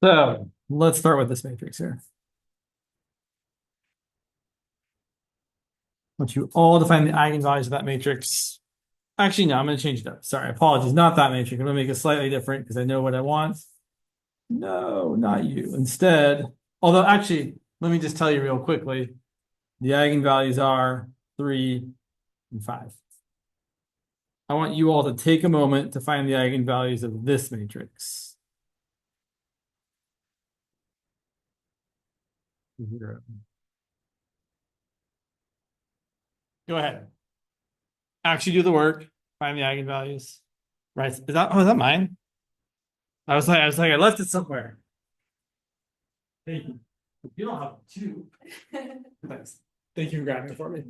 So let's start with this matrix here. I want you all to find the eigenvalues of that matrix. Actually, no, I'm going to change it up. Sorry, apologies. Not that matrix. I'm going to make it slightly different because I know what I want. No, not you. Instead, although actually, let me just tell you real quickly. The eigenvalues are 3 and 5. I want you all to take a moment to find the eigenvalues of this matrix. 0. Go ahead. Actually do the work. Find the eigenvalues. Right. Is that mine? I left it somewhere. Thank you. You don't have two. Thanks. Thank you for grabbing it for me.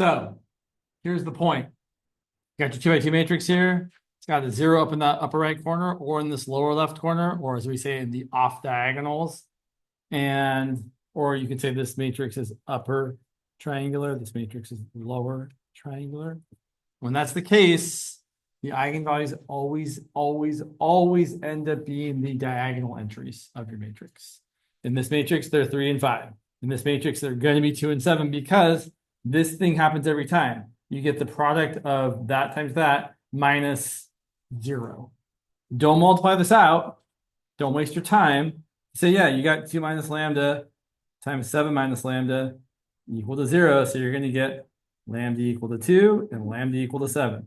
So here's the point. You got your 2 by 2 matrix here. It's got a 0 up in the upper right corner or in this lower left corner, or as we say in the off diagonals. And or you can say this matrix is upper triangular, this matrix is lower triangular. When that's the case, the eigenvalues always end up being the diagonal entries of your matrix. In this matrix, they're 3 and 5. In this matrix, they're going to be 2 and 7 because this thing happens every time. You get the product of that times that minus 0. Don't multiply this out. Don't waste your time. Say, yeah, you got 2 minus lambda times 7 minus lambda equal to 0. So you're going to get lambda equal to 2 and lambda equal to 7.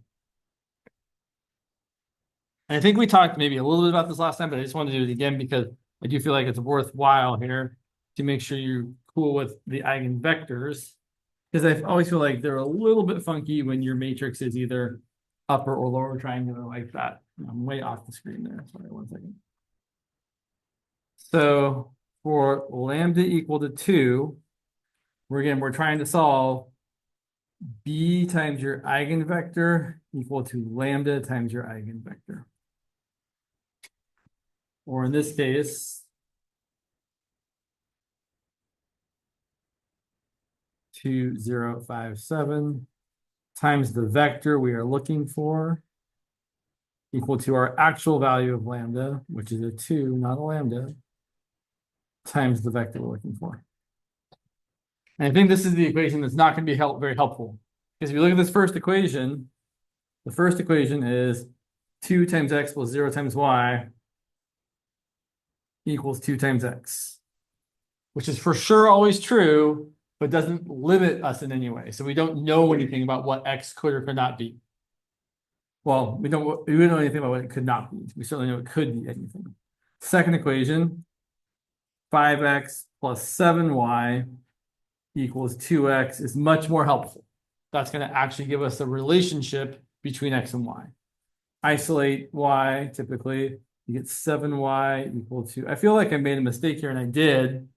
And I think we talked maybe a little bit about this last time, but I just want to do it again because I do feel like it's worthwhile here to make sure you're cool with the eigenvectors. Because I always feel like they're a little bit funky when your matrix is either upper or lower triangular like that. I'm way off the screen there. Sorry, 1 second. So for lambda equal to 2, we're trying to solve b times your eigenvector equal to lambda times your eigenvector. Or in this case, 2057 times the vector we are looking for equal to our actual value of lambda, which is a 2, not a lambda, times the vector we're looking for. And I think this is the equation that's not going to be very helpful. Because if you look at this first equation, the first equation is 2 times x plus 0 times y equals 2 times x, which is for sure always true, but doesn't limit us in any way. So we don't know anything about what x could or could not be. Well, we don't know anything about what it could not be. We certainly know it could be anything. Second equation, 5x plus 7y equals 2x is much more helpful. That's going to actually give us a relationship between x and y. Isolate y, typically, you get 7y equal to, I feel like I made a mistake here, and I did.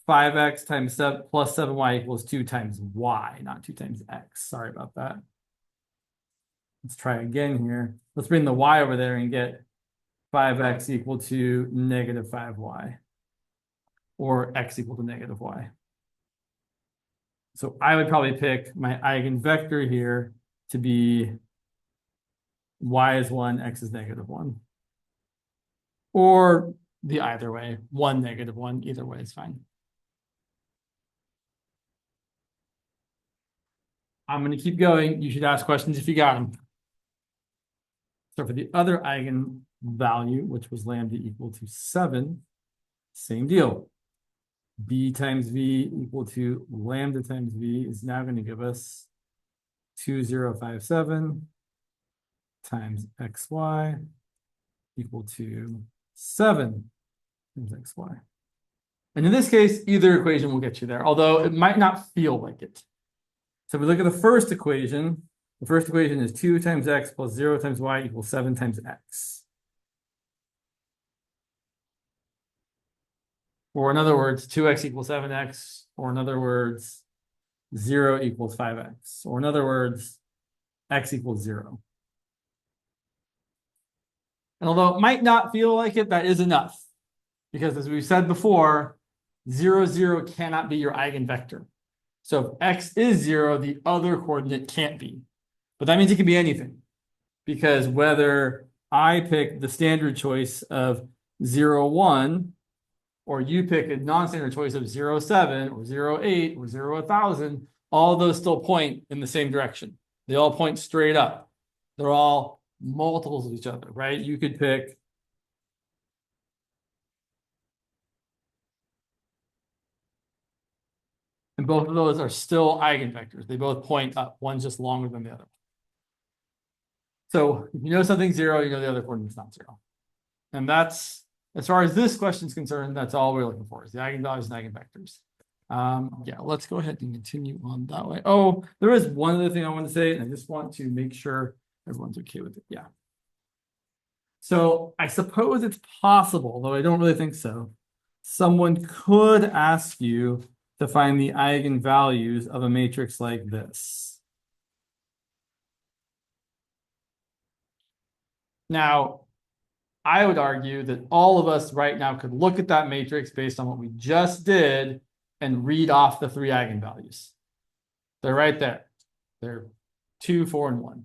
5x times 7 plus 7y equals 2 times y, not 2 times x. Sorry about that. Let's try again here. Let's bring the y over there and get 5x equal to negative 5y, or x equal to negative y. So I would probably pick my eigenvector here to be y is 1, x is negative 1. Or the either way, 1, negative 1, either way is fine. I'm going to keep going. You should ask questions if you got them. So for the other eigenvalue, which was lambda equal to 7, same deal. B times V equal to lambda times V is now going to give us 2057 times xy equal to 7 times xy. And in this case, either equation will get you there, although it might not feel like it. So if we look at the first equation is 2 times x plus 0 times y equals 7 times x. Or in other words, 2x equals 7x, or in other words, 0 equals 5x, or in other words, x equals 0. And although it might not feel like it, that is enough. Because as we've said before, 0, 0 cannot be your eigenvector. So if x is 0, the other coordinate can't be. But that means it can be anything. Because whether I pick the standard choice of 0, 1, or you pick a non-standard choice of 0, 7, or 0, 8, or 0, 1,000, all those still point in the same direction. They all point straight up. They're all multiples of each other, right? You could pick and both of those are still eigenvectors. They both point up. One's just longer than the other. So if you know something's 0, you know the other coordinate's not 0. And that's, as far as this question is concerned, that's all we're looking for is the eigenvalues and eigenvectors. Yeah, let's go ahead and continue on that way. Oh, there is one other thing I want to say, and I just want to make sure everyone's okay with it. Yeah. So I suppose it's possible, though I don't really think so. Someone could ask you to find the eigenvalues of a matrix like this. Now, I would argue that all of us right now could look at that matrix based on what we just did and read off the 3 eigenvalues. They're right there. They're 2, 4, and 1.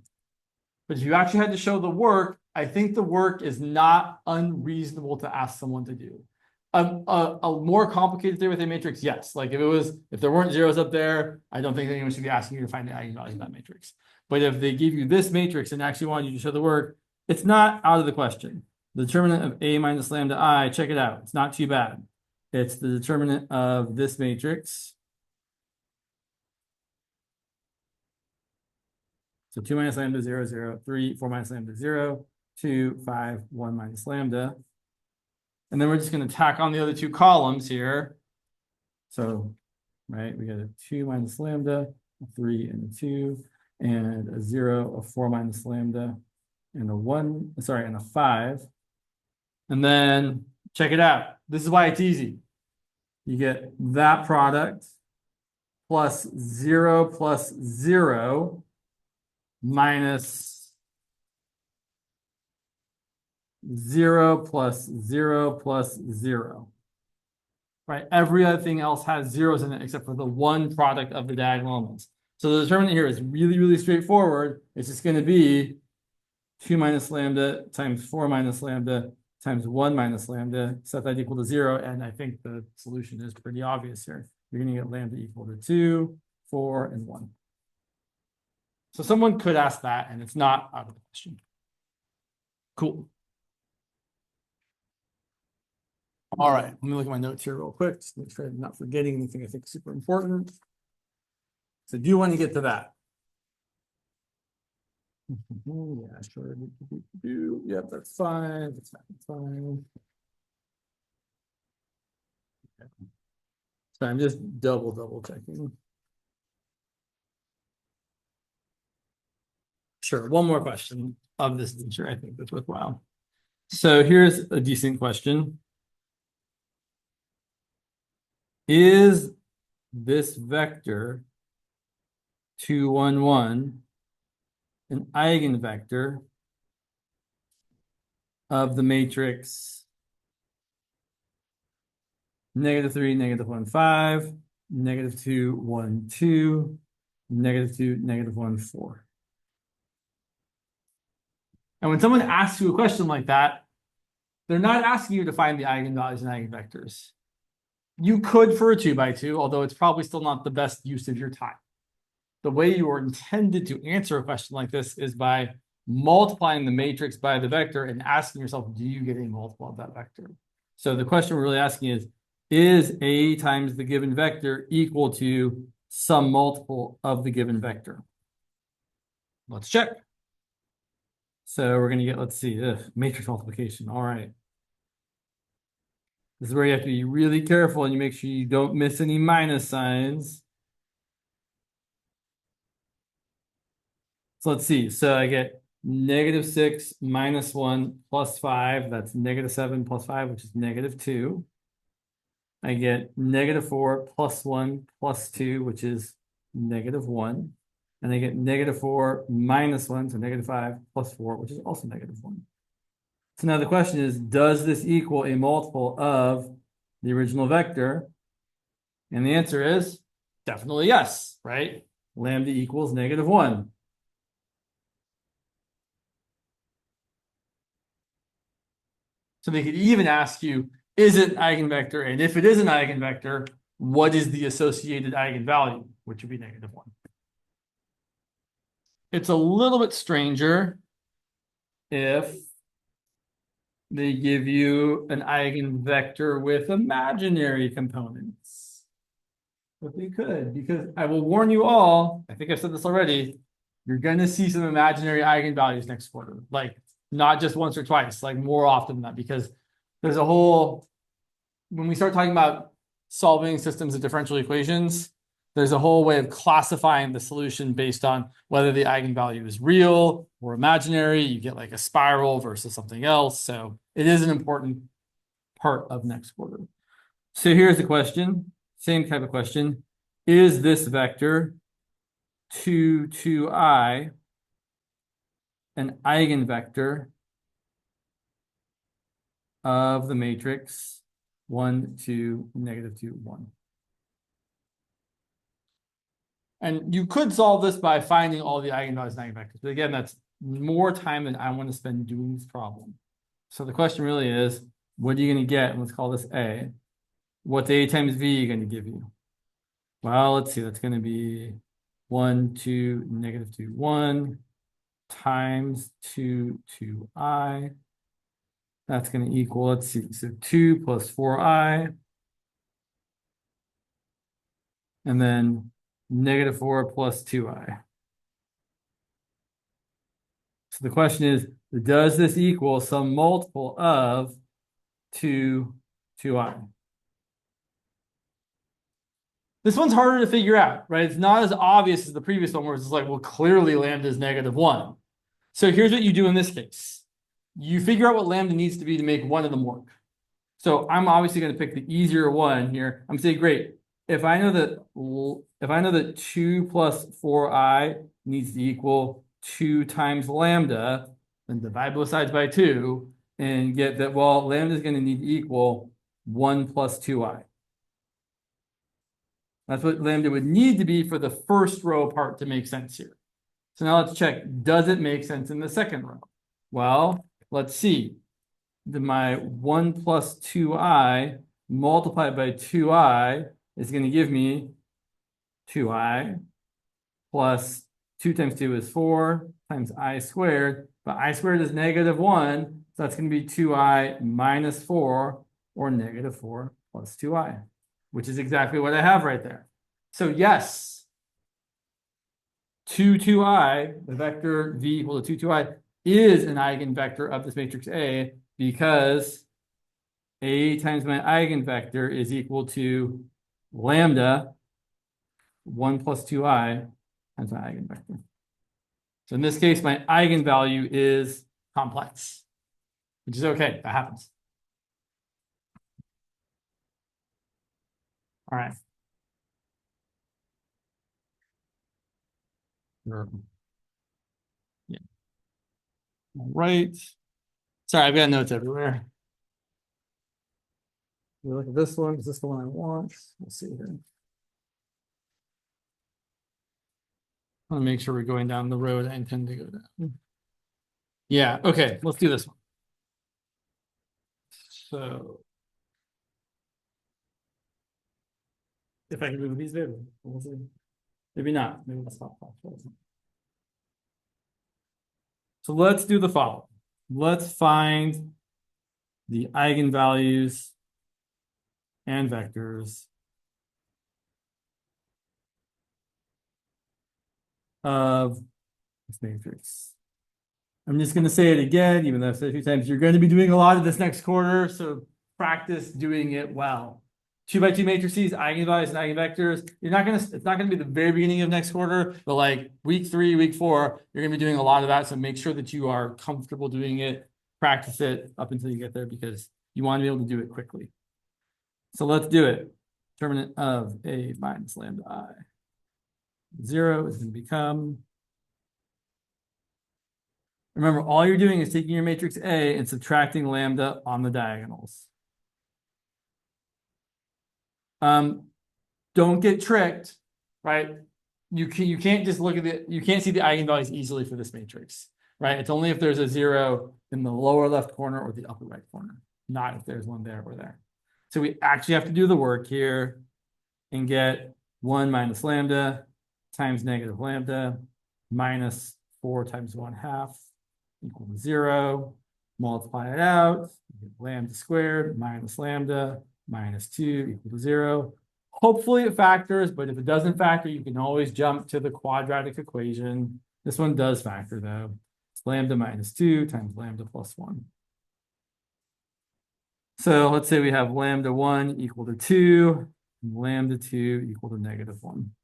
But if you actually had to show the work, I think the work is not unreasonable to ask someone to do. A more complicated theory with a matrix, yes. Like if there weren't zeros up there, I don't think anyone should be asking you to find the eigenvalues in that matrix. But if they give you this matrix and actually want you to show the work, it's not out of the question. The determinant of A minus lambda I, check it out. It's not too bad. It's the determinant of this matrix. So 2 minus lambda, 0, 0, 3, 4 minus lambda, 0, 2, 5, 1 minus lambda. And then we're just going to tack on the other 2 columns here. So, right, we got a 2 minus lambda, a 3 and a 2, and a 0, a 4 minus lambda, and a 1, sorry, and a 5. And then check it out. This is why it's easy. You get that product plus 0 plus 0 minus 0 plus 0 plus 0. Right? Every other thing else has zeros in it except for the one product of the diagonal elements. So the determinant here is really, really straightforward. It's just going to be 2 minus lambda times 4 minus lambda times 1 minus lambda, set that equal to 0. And I think the solution is pretty obvious here. You're going to get lambda equal to 2, 4, and 1. So someone could ask that, and it's not out of the question. Cool. All right, let me look at my notes here real quick, just to make sure I'm not forgetting anything I think is super important. So do you want to get to that? Yeah, sure. Yep, that's fine. That's fine. Okay. So I'm just double checking. Sure, one more question of this nature, I think that's worthwhile. So here's a decent question. Is this vector 2, 1, 1 an eigenvector of the matrix -3, -1, 5, -2, 1, 2, -2, -1, 4? And when someone asks you a question like that, they're not asking you to find the eigenvalues and eigenvectors. You could for a 2x2, although it's probably still not the best use of your time. The way you are intended to answer a question like this is by multiplying the matrix by the vector and asking yourself, do you get a multiple of that vector? So the question we're really asking is A times the given vector equal to some multiple of the given vector? Let's check. So we're going to get, let's see, matrix multiplication. All right. This is where you have to be really careful and you make sure you don't miss any minus signs. So let's see. So I get -6 minus 1 plus 5. That's -7 plus 5, which is -2. I get -4 plus 1 plus 2, which is -1. And I get -4 minus 1, so -5 plus 4, which is also -1. So now the question is, does this equal a multiple of the original vector? And the answer is definitely yes, right? Lambda equals -1. So they could even ask you, is it an eigenvector? And if it is an eigenvector, what is the associated eigenvalue, which would be -1. It's a little bit stranger if they give you an eigenvector with imaginary components. But they could, because I will warn you all, I think I've said this already, you're going to see some imaginary eigenvalues next quarter. Like not just once or twice, like more often than that, because there's a whole, when we start talking about solving systems of differential equations, there's a whole way of classifying the solution based on whether the eigenvalue is real or imaginary. You get like a spiral versus something else. So it is an important part of next quarter. So here's the question, same type of question. Is this vector 2, 2i an eigenvector of the matrix 1, 2, -2, 1? And you could solve this by finding all the eigenvalues and eigenvectors. But again, that's more time than I want to spend doing this problem. So the question really is, what are you going to get? And let's call this A. What's A times V going to give you? Well, let's see. That's going to be 1, 2, -2, 1 times 2, 2i. That's going to equal, let's see, so 2 plus 4i. And then -4 plus 2i. So the question is, does this equal some multiple of 2, 2i? This one's harder to figure out, right? It's not as obvious as the previous one where it's like, well, clearly lambda is -1. So here's what you do in this case. You figure out what lambda needs to be to make one of them work. So I'm obviously going to pick the easier one here. I'm saying, great. If I know that 2 plus 4i needs to equal 2 times lambda, then divide both sides by 2 and get that, well, lambda is going to need to equal 1 plus 2i. That's what lambda would need to be for the first row part to make sense here. So now let's check, does it make sense in the second row? Well, let's see. My 1 plus 2i multiplied by 2i is going to give me 2i plus 2 times 2 is 4 times I squared, but I squared is -1, so that's going to be 2i minus 4 or -4 plus 2i, which is exactly what I have right there. So yes, 2, 2i, the vector v equal to 2, 2i, is an eigenvector of this matrix A because A times my eigenvector is equal to lambda 1 plus 2i times my eigenvector. So in this case, my eigenvalue is complex, which is okay. That happens. All right. Yeah. All right. Sorry, I've got notes everywhere. We look at this one. Is this the one I want? Let's see here. I want to make sure we're going down the road I intend to go down. Yeah, okay, let's do this one. So if I can move these variables, we'll see. Maybe not. Maybe let's stop. So let's do the following. Let's find the eigenvalues and vectors of this matrix. I'm just going to say it again, even though I've said it a few times, you're going to be doing a lot of this next quarter. So practice doing it well. 2x2 matrices, eigenvalues, and eigenvectors. It's not gonna be the very beginning of next quarter, but like week 3, week 4, you're gonna be doing a lot of that. So make sure that you are comfortable doing it. Practice it up until you get there because you want to be able to do it quickly. So let's do it. Determinant of A minus lambda I. 0 is going to become. Remember, all you're doing is taking your matrix A and subtracting lambda on the diagonals. Don't get tricked, right? You can't just look at you can't see the eigenvalues easily for this matrix, right? It's only if there's a 0 in the lower left corner or the upper right corner, not if there's one there or there. So we actually have to do the work here and get 1 minus lambda times negative lambda minus 4 times 1/2 equal to 0. Multiply it out, you get lambda squared minus lambda minus 2 equal to 0. Hopefully it factors, but if it doesn't factor, you can always jump to the quadratic equation. This one does factor though. It's lambda minus 2 times lambda plus 1. So let's say we have lambda 1 equal to 2, and lambda 2 equal to negative 1.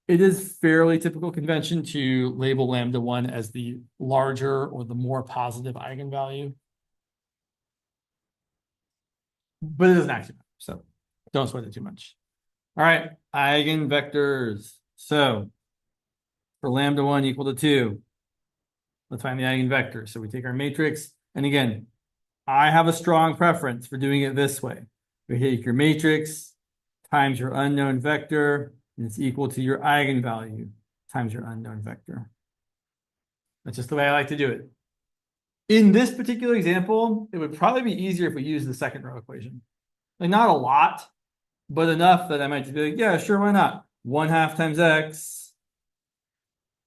It is fairly typical convention to label lambda 1 as the larger or the more positive eigenvalue. But it doesn't actually matter, so don't sweat it too much. All right, eigenvectors. So for lambda 1 equal to 2, let's find the eigenvector. So we take our matrix, and again, I have a strong preference for doing it this way. We take your matrix times your unknown vector, and it's equal to your eigenvalue times your unknown vector. That's just the way I like to do it. In this particular example, it would probably be easier if we used the second row equation. Like not a lot, but enough that I might just be like, yeah, sure, why not? 1/2 times x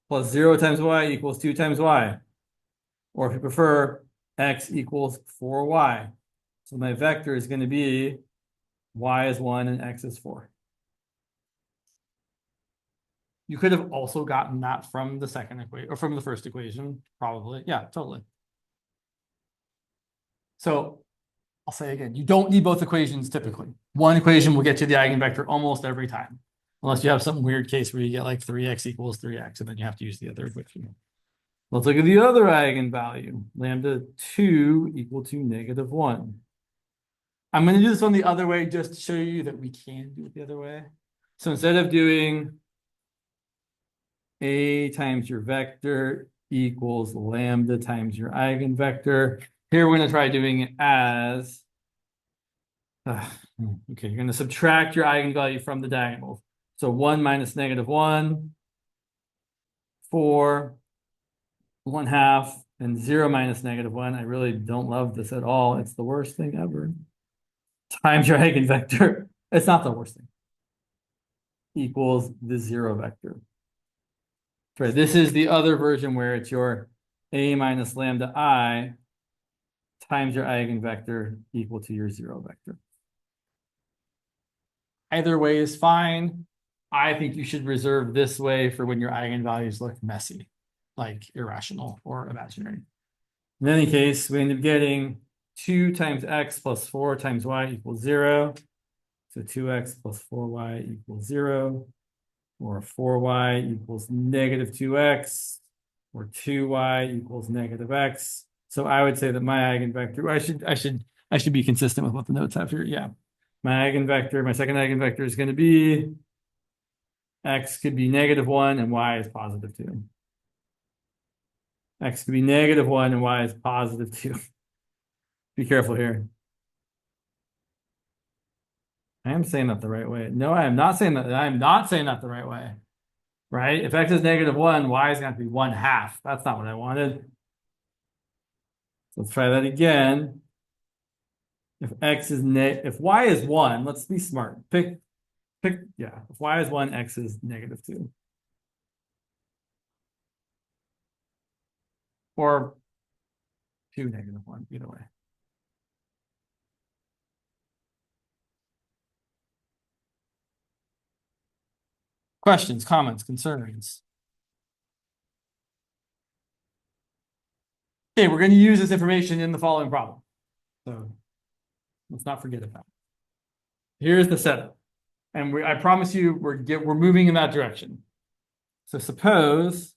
plus 0 times y equals 2 times y. Or if you prefer, x equals 4y. So my vector is going to be y is 1 and x is 4. You could have also gotten that from the second equation or from the first equation, probably. Yeah, totally. So I'll say again, you don't need both equations typically. One equation will get you the eigenvector almost every time, unless you have some weird case where you get like 3x equals 3x, and then you have to use the other equation. Let's look at the other eigenvalue, lambda 2 equal to negative 1. I'm going to do this one the other way just to show you that we can do it the other way. So instead of doing A times your vector equals lambda times your eigenvector, here we're going to try doing it as, okay, you're going to subtract your eigenvalue from the diagonals. So 1 minus negative 1, 4, 1/2, and 0 minus negative 1. I really don't love this at all. It's the worst thing ever. Times your eigenvector. It's not the worst thing. Equals the 0 vector. Right. This is the other version where it's your A minus lambda I times your eigenvector equal to your 0 vector. Either way is fine. I think you should reserve this way for when your eigenvalues look messy, like irrational or imaginary. In any case, we end up getting 2 times x plus 4 times y equals 0. So 2x plus 4y equals 0. Or 4y equals negative 2x. Or 2y equals negative x. So I would say that my eigenvector, I should be consistent with what the notes have here. Yeah. My eigenvector, my second eigenvector is going to be x could be negative 1 and y is positive 2. X could be negative 1 and y is positive 2. Be careful here. I am saying that the right way. No, I am not saying that. I am not saying that the right way. Right? If x is negative 1, y is going to be 1/2. That's not what I wanted. So let's try that again. If if y is 1, let's be smart. Yeah. If y is 1, x is negative 2. Or 2 negative 1, either way. Questions, comments, concerns? Okay, we're going to use this information in the following problem. So let's not forget about it. Here's the setup. And I promise you, we're moving in that direction. So suppose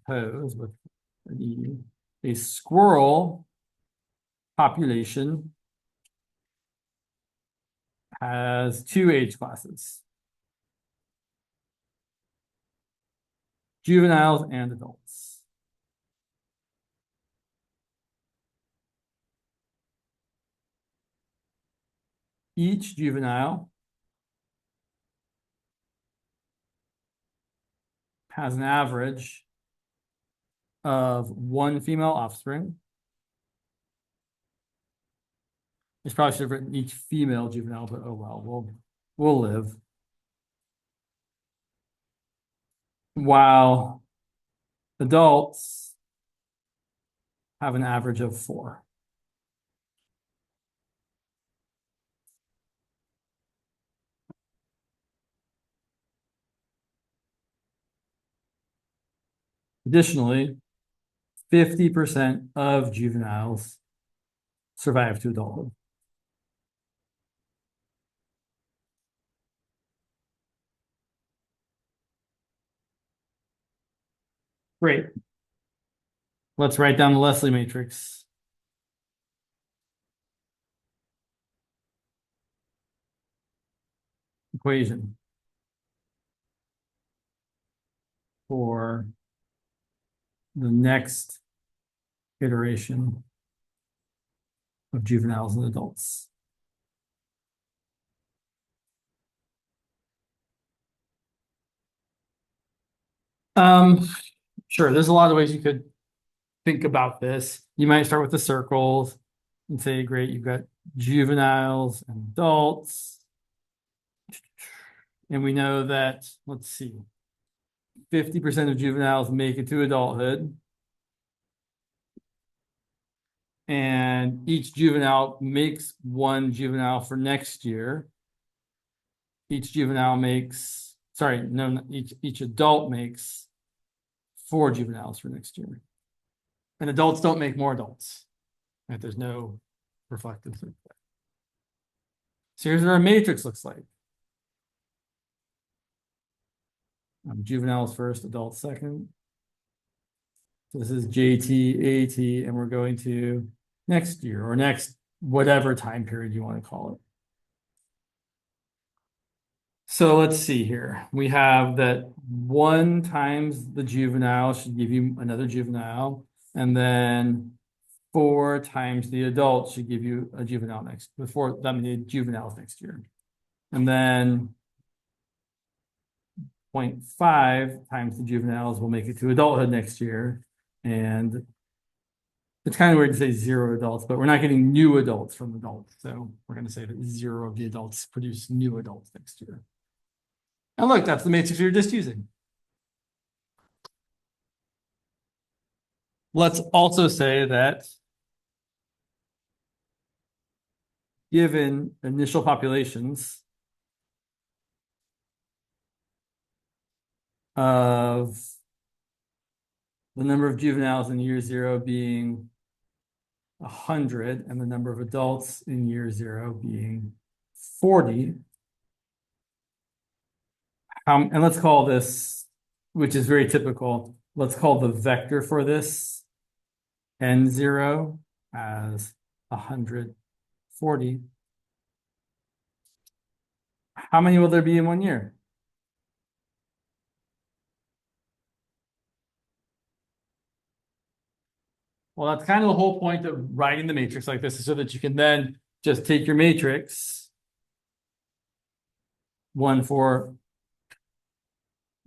with a squirrel population has two age classes, juveniles and adults. Each juvenile has an average of one female offspring. It's probably should have written each female juvenile, but oh well, we'll live. While adults have an average of 4. Additionally, 50% of juveniles survive to adulthood. Great. Let's write down the Leslie matrix. Equation for the next iteration of juveniles and adults. Sure, there's a lot of ways you could think about this. You might start with the circles and say, great, you've got juveniles and adults. And we know that, let's see, 50% of juveniles make it to adulthood. And each juvenile makes one juvenile for next year. Each juvenile makes, sorry, no, each adult makes 4 juveniles for next year. And adults don't make more adults. Right? There's no reflective thing. So here's what our matrix looks like. Juveniles first, adults second. So this is JT, AT, and we're going to next year or next whatever time period you want to call it. So let's see here. We have that 1 times the juvenile should give you another juvenile, and then 4 times the adult should give you a juvenile next, before that many juveniles next year. And then 0.5 times the juveniles will make it to adulthood next year. And it's kind of weird to say 0 adults, but we're not getting new adults from adults. So we're going to say that 0 of the adults produce new adults next year. And look, that's the matrix you're just using. Let's also say that given initial populations of the number of juveniles in year 0 being 100 and the number of adults in year 0 being 40. And let's call this, which is very typical, let's call the vector for this N0 as 140. How many will there be in 1 year? Well, that's kind of the whole point of writing the matrix like this, is so that you can then just take your matrix, 1 for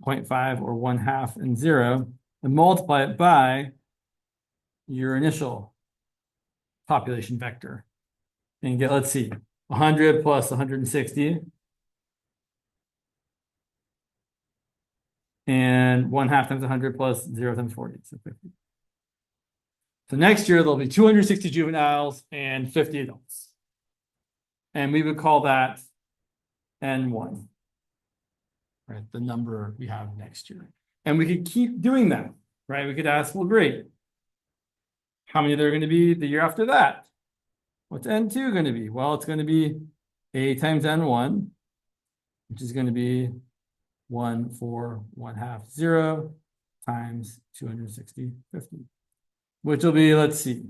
0.5 or 1/2 and 0, and multiply it by your initial population vector. And get, let's see, 100 plus 160. And 1/2 times 100 plus 0 times 40, so 50. So next year, there'll be 260 juveniles and 50 adults. And we would call that N1, right? The number we have next year. And we could keep doing that, right? We could ask, well, great. How many there are going to be the year after that? What's N2 going to be? Well, it's going to be A times N1, which is going to be 1, 4, 1/2, 0 times 260, 50, which will be, let's see,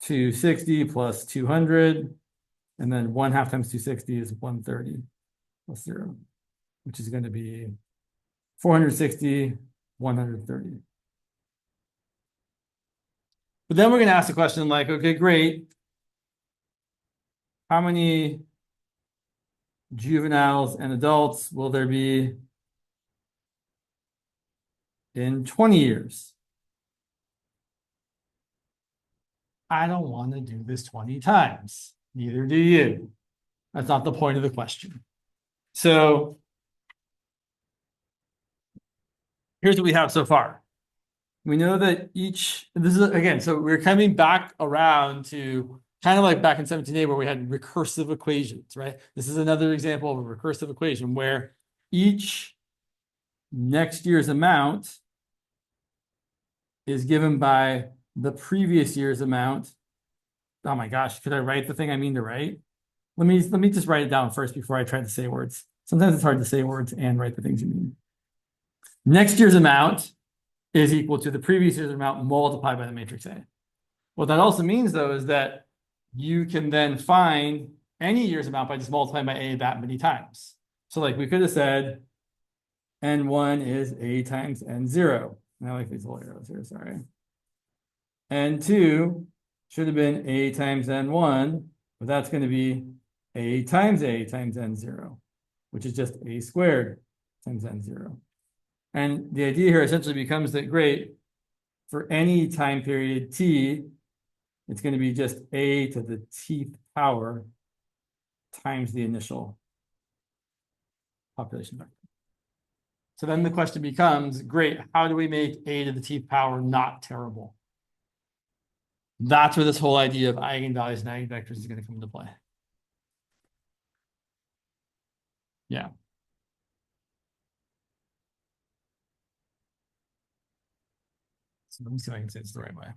260 plus 200, and then 1/2 times 260 is 130 plus 0, which is going to be 460, 130. But then we're going to ask the question like, okay, great. How many juveniles and adults will there be in 20 years? I don't want to do this 20 times. Neither do you. That's not the point of the question. So here's what we have so far. We know that this is, again, so we're coming back around to kind of like back in 17A where we had recursive equations, right? This is another example of a recursive equation where each next year's amount is given by the previous year's amount. Oh my gosh, could I write the thing I mean to write? Let me just write it down first before I try to say words. Sometimes it's hard to say words and write the things you mean. Next year's amount is equal to the previous year's amount multiplied by the matrix A. What that also means, though, is that you can then find any year's amount by just multiplying by A that many times. So like we could have said N1 is A times N0. I like these little arrows here, sorry. N2 should have been A times N1, but that's going to be A times N0, which is just A squared times N0. And the idea here essentially becomes that, great, for any time period t, it's going to be just A to the tth power times the initial population vector. So then the question becomes, great, how do we make A to the tth power not terrible? That's where this whole idea of eigenvalues and eigenvectors is going to come into play. Yeah. So let me see if I can say this the right way.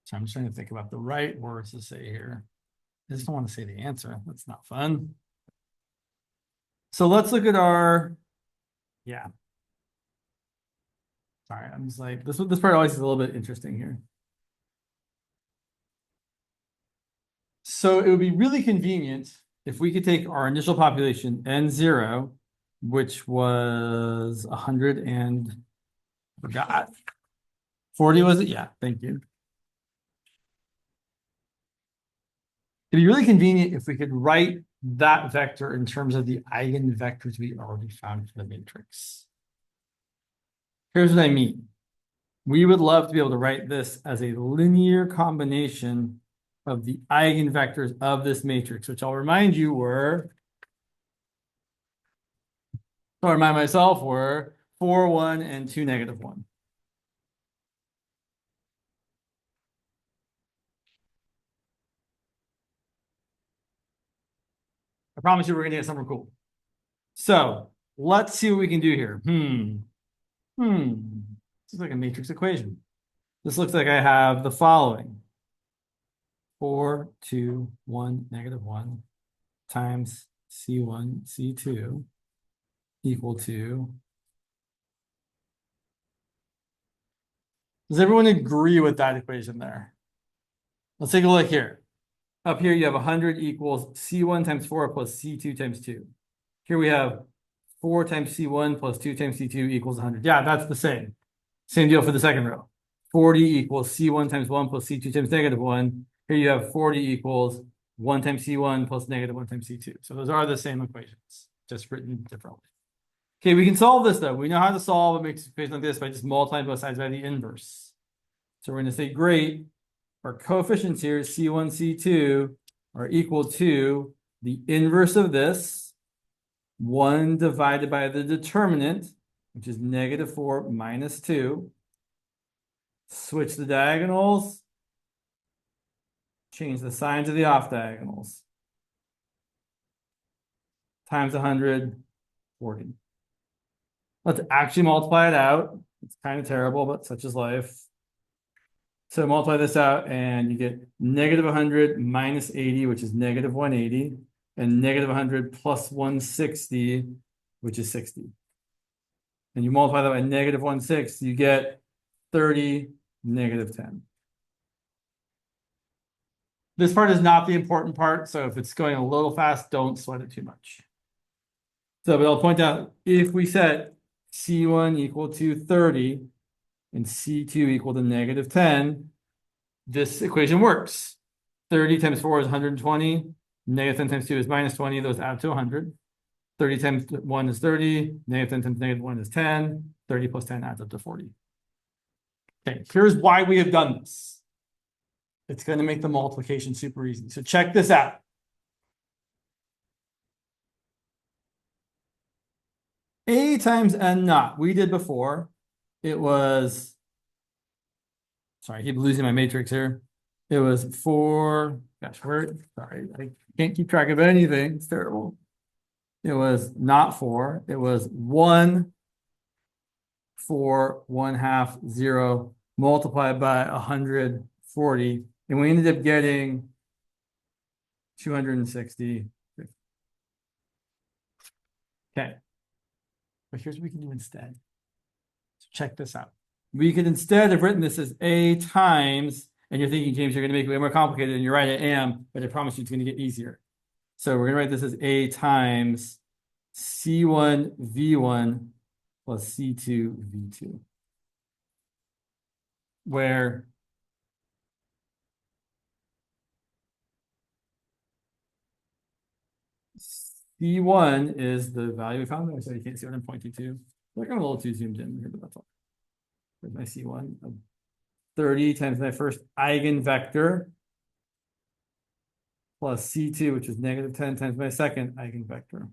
So I'm just trying to think about the right words to say here. I just don't want to say the answer. That's not fun. So let's look at our, yeah. Sorry, I'm just like, this part always is a little bit interesting here. So it would be really convenient if we could take our initial population, N0, which was 100 and, forgot, 40 was it? Yeah, thank you. It'd be really convenient if we could write that vector in terms of the eigenvectors we already found for the matrix. Here's what I mean. We would love to be able to write this as a linear combination of the eigenvectors of this matrix, which I'll remind you were, I'll remind myself were 4, 1, and 2, -1. I promise you we're going to get somewhere cool. So let's see what we can do here. This is like a matrix equation. This looks like I have the following. 4, 2, 1, -1 times C1, C2 equal to. Does everyone agree with that equation there? Let's take a look here. Up here, you have 100 equals C1 times 4 plus C2 times 2. Here we have 4 times C1 plus 2 times C2 equals 100. Yeah, that's the same. Same deal for the second row. 40 equals C1 times 1 plus C2 times -1. Here you have 40 equals 1 times C1 plus -1 times C2. So those are the same equations, just written differently. Okay, we can solve this though. We know how to solve a matrix equation like this by just multiplying both sides by the inverse. So we're going to say, great, our coefficients here, C1, C2, are equal to the inverse of this, 1 divided by the determinant, which is -4 minus 2. Switch the diagonals, change the signs of the off diagonals. Times 100, 40. Let's actually multiply it out. It's kind of terrible, but such is life. So multiply this out and you get negative 100 minus 80, which is negative 180, and negative 100 plus 160, which is 60. And you multiply that by negative 160, you get 30, negative 10. This part is not the important part, so if it's going a little fast, don't sweat it too much. So, but I'll point out, if we set C1 equal to 30 and C2 equal to negative 10, this equation works. 30 times 4 is 120, negative 10 times 2 is minus 20, those add to 100. 30 times 1 is 30, negative 10 times negative 1 is 10, 30 plus 10 adds up to 40. Okay, here's why we have done this. It's going to make the multiplication super easy. So check this out. A times n naught, we did before. It was, sorry, I keep losing my matrix here. It was 4, gosh, sorry, I can't keep track of anything. It's terrible. It was not 4. It was 1, 4, 1/2, 0, multiplied by 140. And we ended up getting 260. Okay. But here's what we can do instead. So check this out. We could instead have written this as A times, and you're thinking, James, you're going to make it way more complicated, and you're right, I am, but I promise you it's going to get easier. So we're going to write this as A times C1 V1 plus C2 V2. Where C1 is the value we found there, so you can't see what I'm pointing to. Like I'm a little too zoomed in here, but that's all. There's my C1 of 30 times my first eigenvector plus C2, which is negative 10 times my second eigenvector.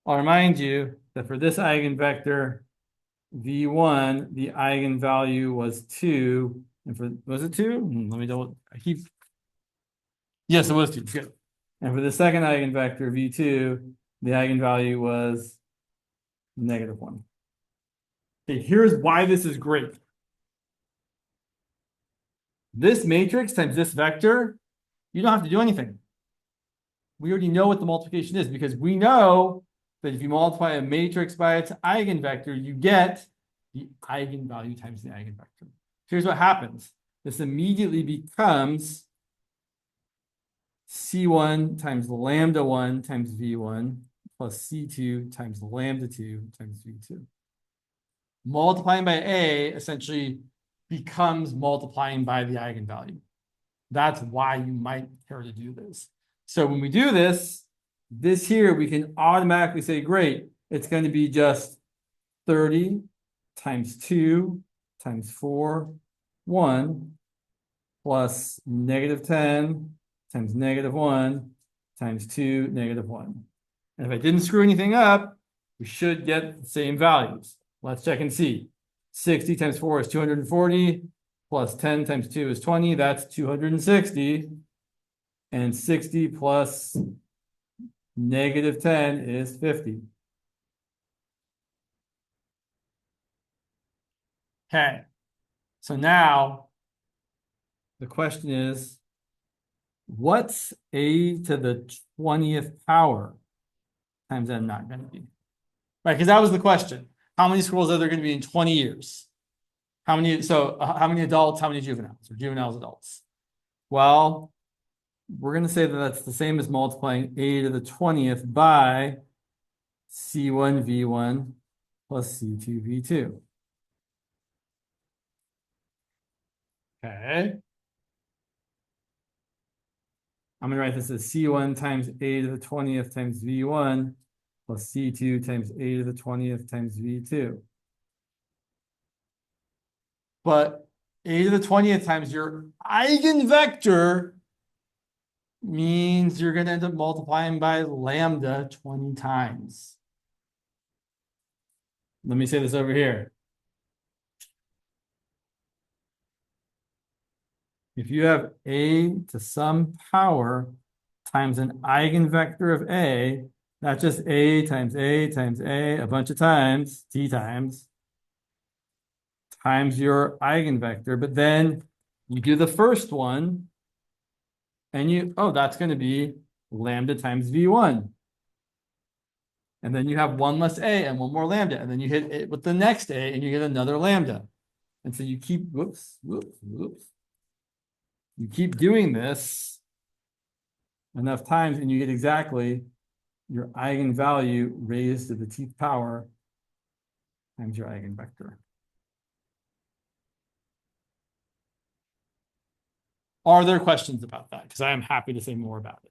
I'll remind you that for this eigenvector, V1, the eigenvalue was 2. And for, was it 2? Let me double, yes, it was 2, good. And for the second eigenvector, V2, the eigenvalue was negative 1. Okay, here's why this is great. This matrix times this vector, you don't have to do anything. We already know what the multiplication is because we know that if you multiply a matrix by its eigenvector, you get the eigenvalue times the eigenvector. Here's what happens. This immediately becomes C1 times lambda 1 times V1 plus C2 times lambda 2 times V2. Multiplying by A essentially becomes multiplying by the eigenvalue. That's why you might care to do this. So when we do this, this here, we can automatically say, great, it's going to be just 30 times 2 times 4, 1, plus negative 10 times negative 1 times 2, negative 1. And if I didn't screw anything up, we should get the same values. Let's check and see. 60 times 4 is 240, plus 10 times 2 is 20, that's 260. And 60 plus negative 10 is 50. Okay, so now the question is, what's a to the 20th power times n not going to be? Right, because that was the question. How many schools are there going to be in 20 years? How many, so how many adults, how many juveniles, or juveniles, adults? Well, we're going to say that that's the same as multiplying a to the 20th by C1 V1 plus C2 V2. Okay. I'm going to write this as C1 times a to the 20th times V1 plus C2 times a to the 20th times V2. But a to the 20th times your eigenvector means you're going to end up multiplying by lambda 20 times. Let me say this over here. If you have a to some power times an eigenvector of a, not just A times A times A, bunch of times, T times your eigenvector, but then you do the first one and that's going to be lambda times V1. And then you have one less A and one more lambda, and then you hit it with the next A and you get another lambda. And so you keep, you keep doing this enough times and you get exactly your eigenvalue raised to the Tth power times your eigenvector. Are there questions about that? Because I am happy to say more about it.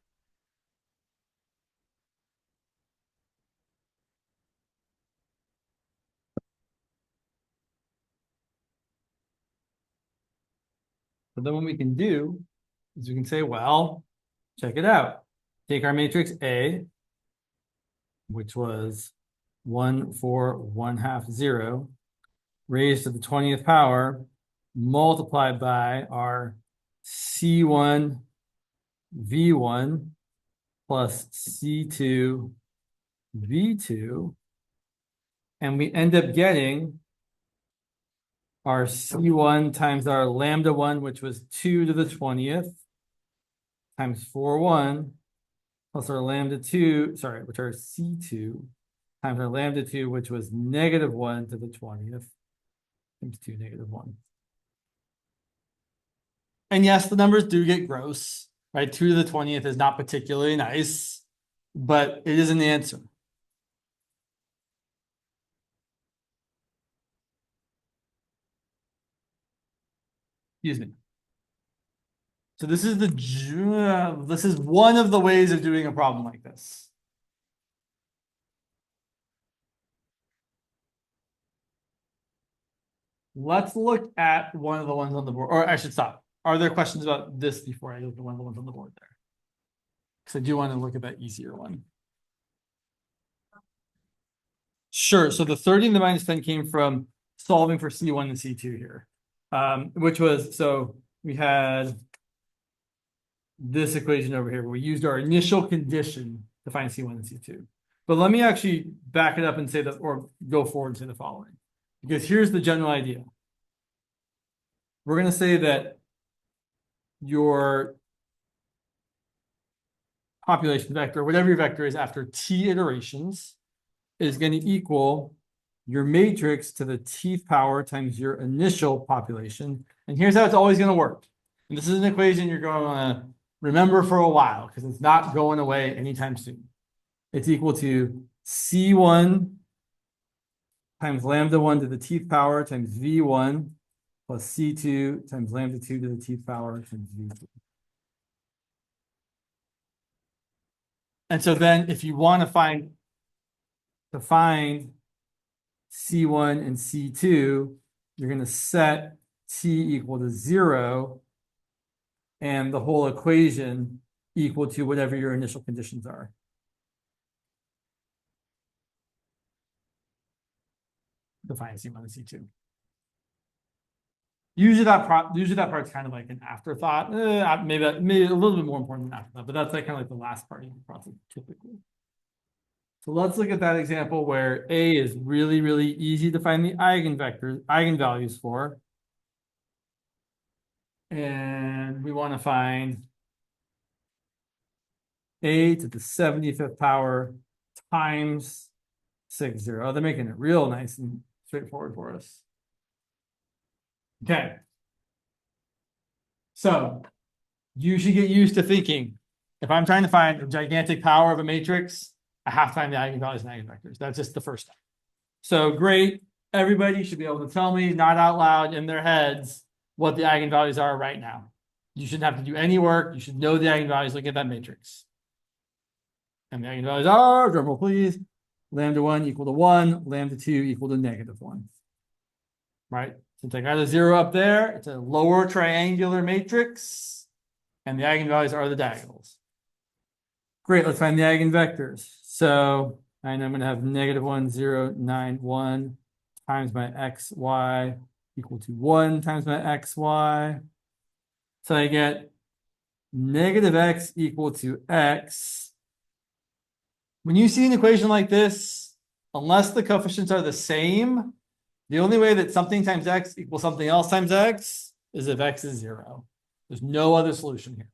So then what we can do is we can say, well, check it out. Take our matrix A, which was 1, 4, 1/2, 0, raised to the 20th power, multiplied by our C1 V1 plus C2 V2, and we end up getting our C1 times our lambda 1, which was 2 to the 20th, times 4, 1, plus our lambda 2, which are C2, times our lambda 2, which was negative 1 to the 20th, times 2, negative 1. And yes, the numbers do get gross, right? 2 to the 20th is not particularly nice, but it is an answer. Excuse me. So this is one of the ways of doing a problem like this. Let's look at one of the ones on the board, or I should stop. Are there questions about this before I look at one of the ones on the board there? Because I do want to look at that easier one. Sure. So the 30 and the minus 10 came from solving for C1 and C2 here, which was, so we had this equation over here where we used our initial condition to find C1 and C2. But let me actually back it up and say that, or go forward and say the following, because here's the general idea. We're going to say that your population vector, whatever your vector is after T iterations, is going to equal your matrix to the Tth power times your initial population. And here's how it's always going to work. And this is an equation you're going to remember for a while because it's not going away anytime soon. It's equal to C1 times lambda 1 to the Tth power times V1 plus C2 times lambda 2 to the Tth power times V2. And so then if you want to find C1 and C2, you're going to set T equal to 0 and the whole equation equal to whatever your initial conditions are. Define C1 and C2. Usually that part's kind of like an afterthought. Maybe a little bit more important than afterthought, but that's like kind of like the last part of the process typically. So let's look at that example where A is really, really easy to find the eigenvalues for. And we want to find A to the 75th power times 6, 0. Oh, they're making it real nice and straightforward for us. Okay. So you should get used to thinking, if I'm trying to find a gigantic power of a matrix, I have to find the eigenvalues and eigenvectors. That's just the first step. So great. Everybody should be able to tell me, not out loud in their heads, what the eigenvalues are right now. You shouldn't have to do any work. You should know the eigenvalues. Look at that matrix. And the eigenvalues are, drumroll please, lambda 1 equal to 1, lambda 2 equal to negative 1. Right? Since I got a 0 up there, it's a lower triangular matrix, and the eigenvalues are the diagonals. Great, let's find the eigenvectors. So I know I'm going to have negative 1, 0, 9, 1 times my xy equal to 1 times my xy. So I get negative x equal to x When you see an equation like this, unless the coefficients are the same, the only way that something times x equals something else times x is if x is 0. There's no other solution here.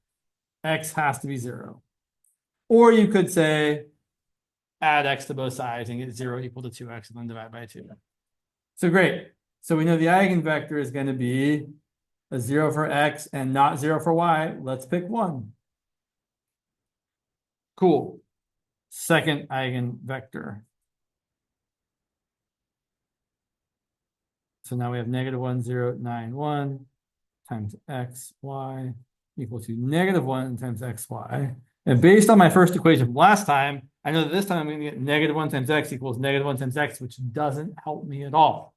X has to be 0. Or you could say, add x to both sides and get 0 equal to 2x and then divide by 2. So great. So we know the eigenvector is going to be a 0 for x and not 0 for y. Let's pick 1. Cool. Second eigenvector. So now we have -1, 0, 9, 1 times x, y equal to -1 times x, y. And based on my first equation from last time, I know that this time I'm going to get -1 times x equals -1 times x, which doesn't help me at all.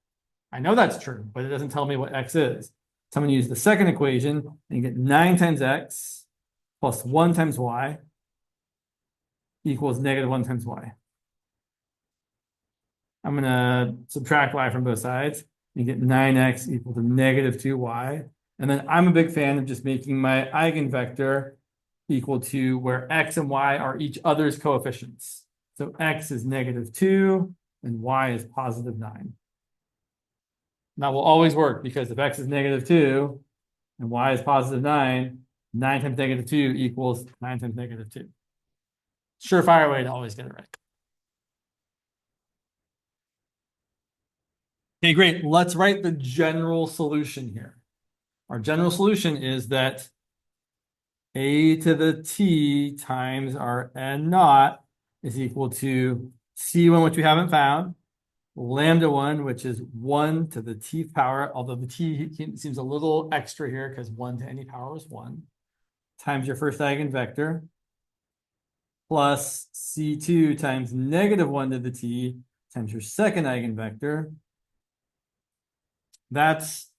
I know that's true, but it doesn't tell me what x is. So I'm going to use the second equation and get 9 times x plus 1 times y equals -1 times y. I'm going to subtract y from both sides and get 9x equal to -2y. And then I'm a big fan of just making my eigenvector equal to where x and y are each other's coefficients. So x is -2 and y is +9. That will always work because if x is -2 and y is +9, 9 times -2 equals 9 times -2. Surefire way to always get it right. Okay, great. Let's write the general solution here. Our general solution is that a to the t times our n naught is equal to c1, which we haven't found, lambda1, which is 1 to the t power, although the t seems a little extra here because 1 to any power is 1, times your first eigenvector, plus c2 times -1 to the t times your second eigenvector. That's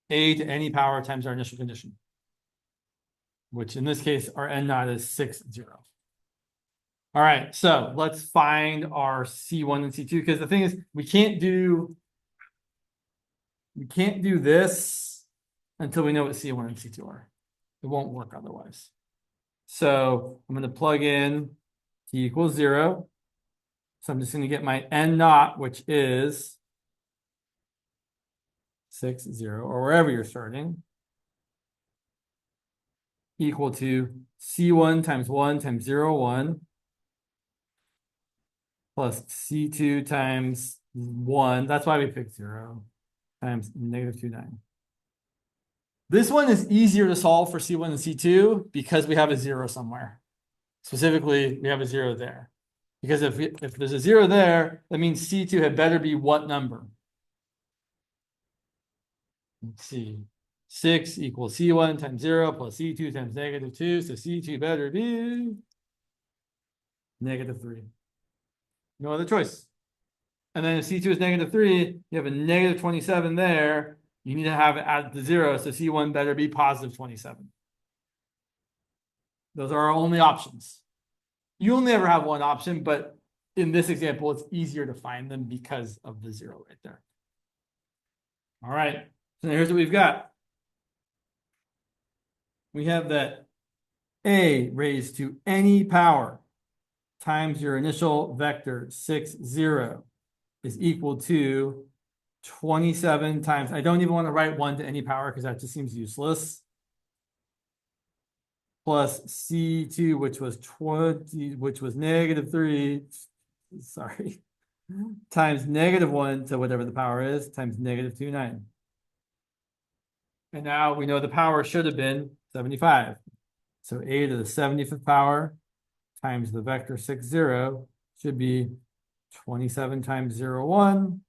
a to any power times our initial condition, which in this case, our n naught is 6, 0. All right, so let's find our C1 and C2, because the thing is, we can't do this until we know what C1 and C2 are. It won't work otherwise. So I'm going to plug in t equals 0. So I'm just going to get my n naught, which is 6, 0, or wherever you're starting, equal to C1 times 1 times 0, 1, plus C2 times 1, that's why we picked 0, times -2, 9. This one is easier to solve for C1 and C2 because we have a 0 somewhere. Specifically, we have a 0 there. Because if there's a 0 there, that means C2 had better be what number? Let's see. 6 equals C1 times 0 plus C2 times -2. So C2 better be -3. No other choice. And then if C2 is -3, you have a -27 there. You need to have it add to 0. So C1 better be +27. Those are our only options. You only ever have one option, but in this example, it's easier to find them because of the 0 right there. All right. So here's what we've got. We have that a raised to any power times your initial vector 6, 0 is equal to 27 times, I don't even want to write 1 to any power because that just seems useless, plus C2, which was -3, sorry, times -1 to whatever the power is, times -2, 9. And now we know the power should have been 75. So a to the 75th power times the vector 6, 0 should be 27 times 0, 1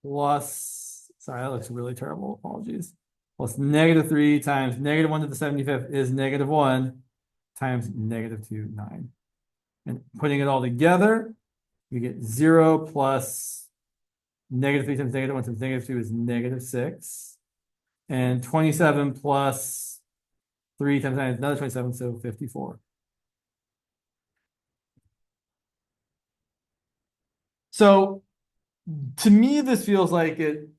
plus, sorry, that looks really terrible, apologies, plus -3 times -1 to the 75th is -1 times -2, 9. And putting it all together, we get 0 plus -3 times -1 times -2 is -6. And 27 plus 3 times 9 is another 27, so 54. So to me, this feels like it.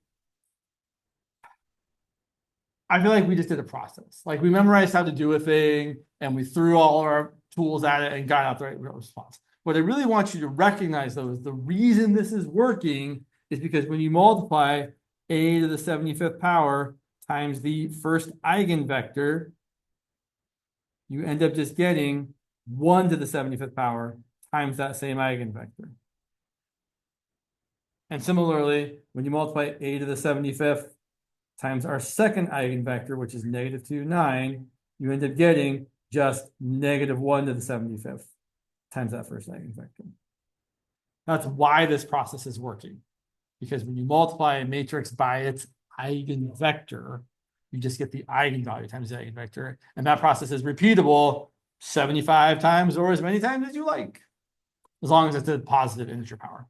I feel like we just did a process. Like we memorized how to do a thing and we threw all our tools at it and got out the right response. What I really want you to recognize, though, is the reason this is working is because when you multiply a to the 75th power times the first eigenvector, you end up just getting 1 to the 75th power times that same eigenvector. And similarly, when you multiply a to the 75th times our second eigenvector, which is -2, 9, you end up getting just -1 to the 75th times that first eigenvector. That's why this process is working. Because when you multiply a matrix by its eigenvector, you just get the eigenvalue times the eigenvector. And that process is repeatable 75 times or as many times as you like, as long as it's a positive integer power.